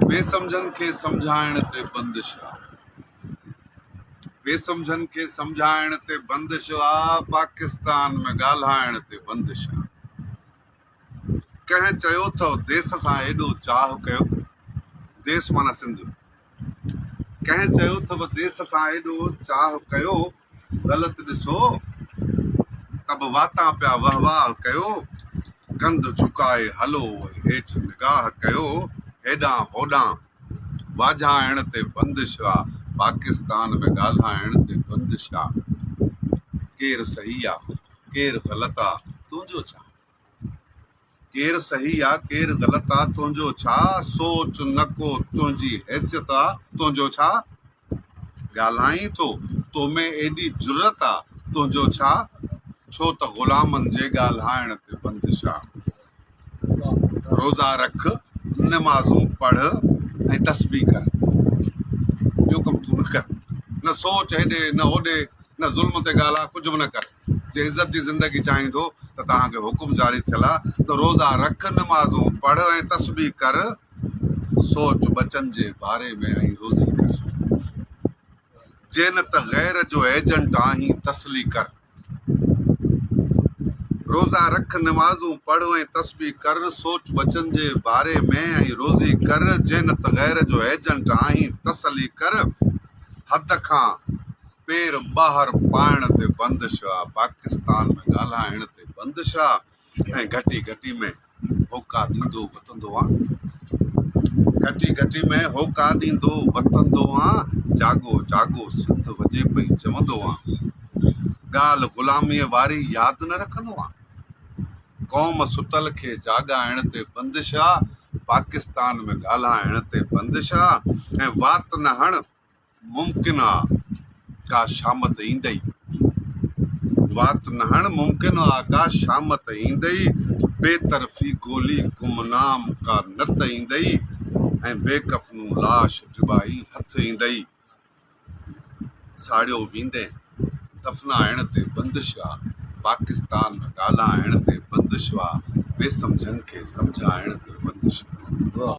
बेसमझन खे सम्झाइण ते बंदिश आहे। बेसमझन खे सम्झाइण ते बंदिश आहे। पाकिस्तान में ॻाल्हाइण ते बंदिश आहे। कंहिं चयो अथव देश सां हेॾो चाह कयो। देश माना सिंध। कंहिं चयो अथव देश सां हेॾो चाह कयो। ग़लति ॾिसो तब वाता पिया वाह वाह कयो। कंध झुकाए हलो हेठि निगाह कयो। हेॾां होॾां वाझाइण ते बंदिश आहे। पाकिस्तान में ॻाल्हाइण ते बंदिश आहे। केरु सही आहे केरु ग़लति आहे तुंहिंजो छा। केरु सही आहे केरु ग़लति आहे तुंहिंजो छा। सोच नको तुंहिंजी हैसियत आहे तुंहिंजो छा। ॻाल्हाई थो तो में एॾी जुरत आहे तुंहिंजो छा। छो त ग़ुलामनि जे ॻाल्हाइण ते बंदिश आहे। रोज़ा रख नमाज़ूं पढ़ ऐं तस्बीह कर। ॿियो कमु तूं न कर। न सोच हेॾे न होॾे न ज़ुल्म ते ॻाल्हाए कुझु बि न कर। जे इज़त जी ज़िंदगी चाहींदो त तव्हांखे हुकुम जारी थियल आहे त रोज़ा रख नमाज़ूं पढ़ ऐं तस्बीह कर। सोच बचनि जे बारे में ऐं रोज़ी कर। जे न त ग़ैर जो एजेंट आहीं तसली कर। रोज़ा रख नमाज़ूं पढ़ ऐं तस्बीह कर। सोच बचनि जे बारे में ऐं रोज़ी कर। जे न त ग़ैर जो एजेंट आहीं तसली कर। हद खां पेर ॿाहिरि पाइण ते बंदिश आहे। पाकिस्तान में ॻाल्हाइण ते बंदिश आहे। ऐं घटी घटी में होका ॾींदो वतंदो आहे। घटी घटी में होका ॾींदो वतंदो आहे। जागो जागो सिंध वॼे पई चवंदो आहे। ॻाल्हि ग़ुलामीअ वारी यादि न रखंदो आहे। क़ौम सुतल खे जाॻाइण ते बंदिश आहे। पाकिस्तान में ॻाल्हाइण ते बंदिश आहे। ऐं वात न हण मुमकिन आहे का शामत ईंदई। वात न हण मुमकिन आहे का शामत ईंदई। बेतरफ़ी गोली गुमनाम का नत ईंदई। ऐं बेकफ़नूं लाश डिॿाई हथ ईंदई। साड़ियो वेंदे दफ़नाइण ते बंदिश आहे। पाकिस्तान में ॻाल्हाइण ते बंदिश आहे। बेसमझन खे सम्झाइण ते बंदिश आहे।